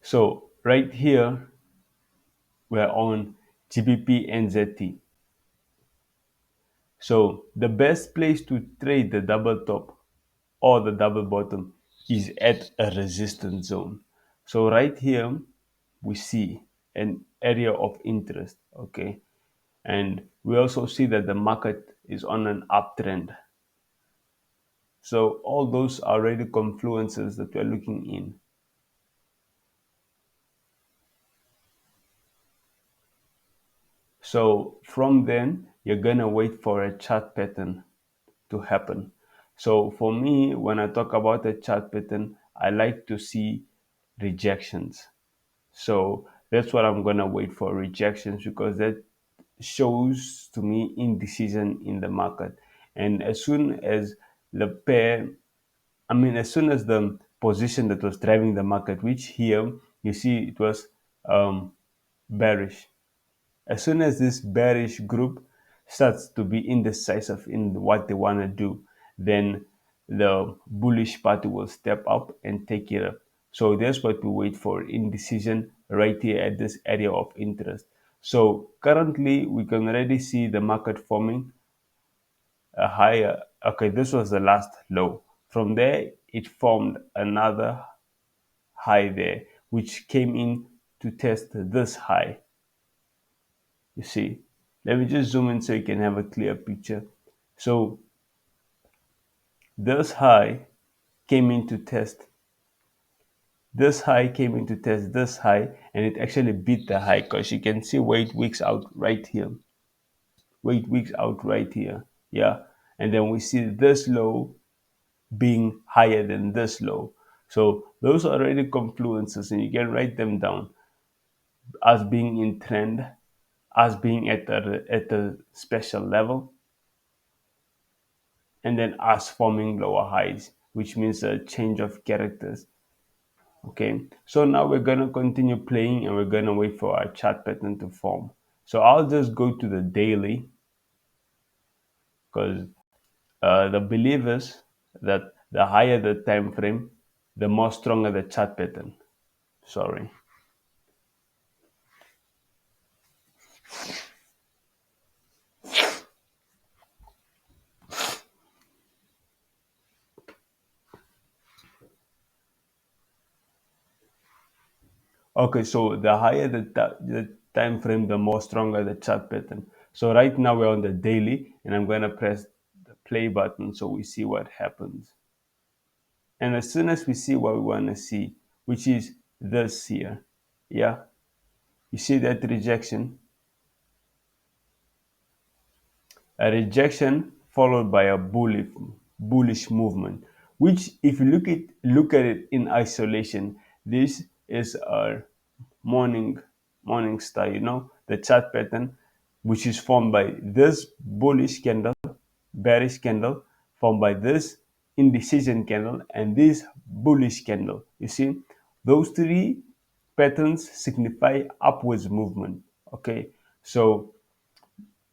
So right here, we're on GBP NZT. So the best place to trade the double top or the double bottom is at a resistance zone. So right here, we see an area of interest, okay? And we also see that the market is on an uptrend. So all those are already confluences that we're looking in. So from then, you're gonna wait for a chart pattern to happen. So for me, when I talk about a chart pattern, I like to see rejections. So that's what I'm gonna wait for, rejections, because that shows to me indecision in the market. And as soon as the pair, as soon as the position that was driving the market, which here you see it was bearish. As soon as this bearish group starts to be indecisive in what they want to do, then the bullish party will step up and take it up. So that's what we wait for, indecision right here at this area of interest. So currently we can already see the market forming a higher. Okay, this was the last low. From there, it formed another high there, which came in to test this high. You see, let me just zoom in so you can have a clear picture. So this high came in to test this high, came in to test this high, and it actually beat the high, because you can see where it wicks out right here, yeah. And then we see this low being higher than this low. So those are already confluences, and you can write them down as being in trend, as being at a special level, and then us forming lower highs, which means a change of characters. Okay, so now we're going to continue playing, and we're going to wait for our chart pattern to form. So I'll just go to the daily, because the belief is that the higher the time frame, the more stronger the chart pattern. Sorry. Okay, so the higher the time frame, the more stronger the chart pattern. So right now we're on the daily, and I'm going to press the play button so we see what happens. And as soon as we see what we want to see, which is this here, yeah, you see that rejection, a rejection followed by a bullish movement, which if you look at it in isolation, this is our morning morning star, the chart pattern, which is formed by this bullish candle, bearish candle, formed by this indecision candle, and this bullish candle. You see, those three patterns signify upwards movement. Okay, so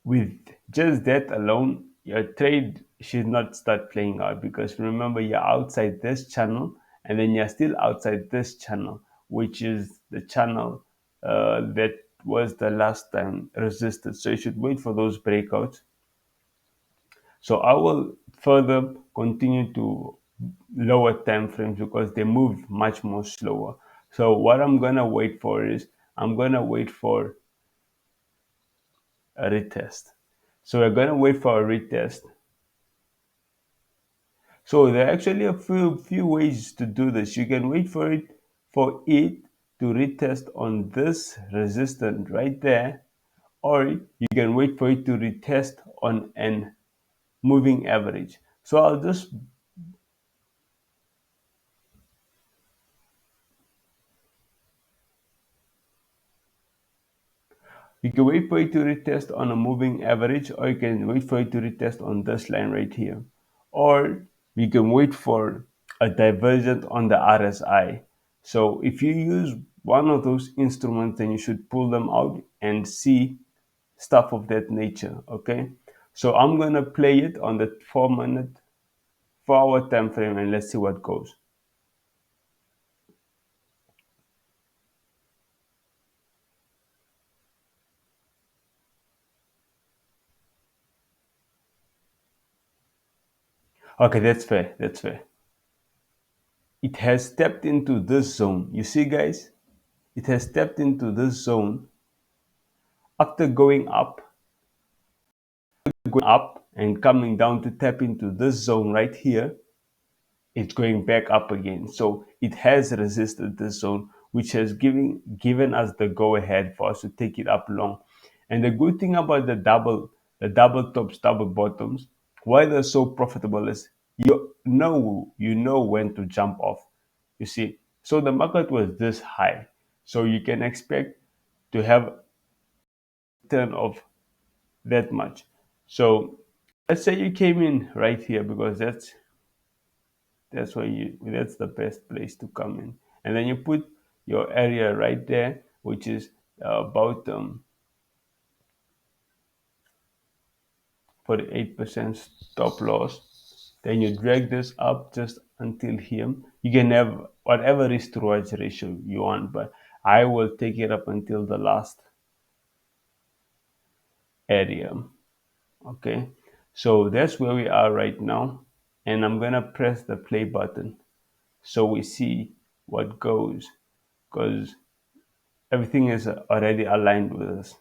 with just that alone, your trade should not start playing out, because remember, you're outside this channel, and then you're still outside this channel, which is the channel that was the last time resisted. So you should wait for those breakouts. So I will further continue to lower time frames, because they move much more slower. So what I'm gonna wait for is, I'm gonna wait for a retest. So we're gonna wait for a retest. So there are actually a few ways to do this. You can wait for it to retest on this resistance right there, or you can wait for it to retest on an moving average. So you can wait for it to retest on a moving average, or you can wait for it to retest on this line right here, or you can wait for a divergence on the RSI. So if you use one of those instruments, then you should pull them out and see stuff of that nature. Okay, so I'm gonna play it on the 4 minute, 4 hour time frame, and let's see what goes. Okay, that's fair. That's fair. It has stepped into this zone. You see, guys, it has stepped into this zone after going up and coming down to tap into this zone right here. It's going back up again. So it has resisted this zone, which has given us the go ahead for us to take it up long. And the good thing about the double tops, double bottoms, why they're so profitable is you know when to jump off. You see, so the market was this high, so you can expect to have turn of that much. So let's say you came in right here because that's the best place to come in, and then you put your area right there, which is about 48% stop loss. Then you drag this up just until here. You can have whatever risk to reward ratio you want, but I will take it up until the last area. Okay, so that's where we are right now, and I'm gonna press the play button so we see what goes, because everything is already aligned with us.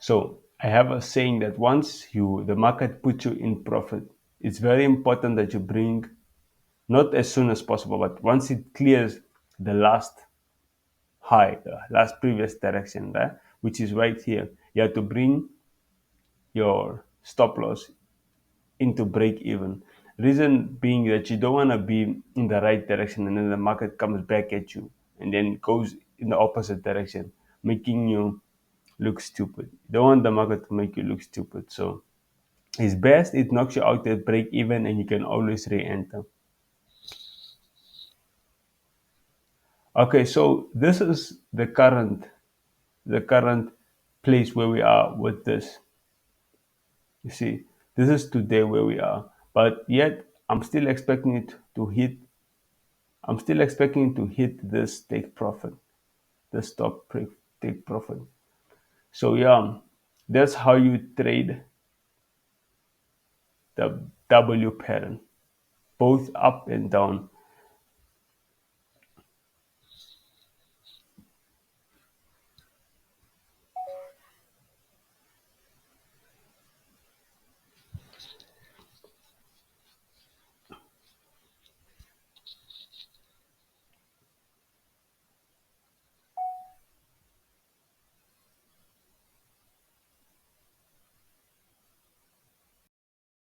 So I have a saying that once the market puts you in profit, it's very important that you bring, not as soon as possible, but once it clears the last high, the last previous direction, right, which is right here, you have to bring your stop loss into break even. Reason being that you don't want to be in the right direction and then the market comes back at you and then goes in the opposite direction, making you look stupid. You don't want the market to make you look stupid. So it's best it knocks you out at break even and you can always re-enter. Okay, so this is the current place where we are with this. You see, this is today where we are. But yet I'm still expecting to hit this take profit, the take profit. So yeah, that's how you trade the W pattern, both up and down.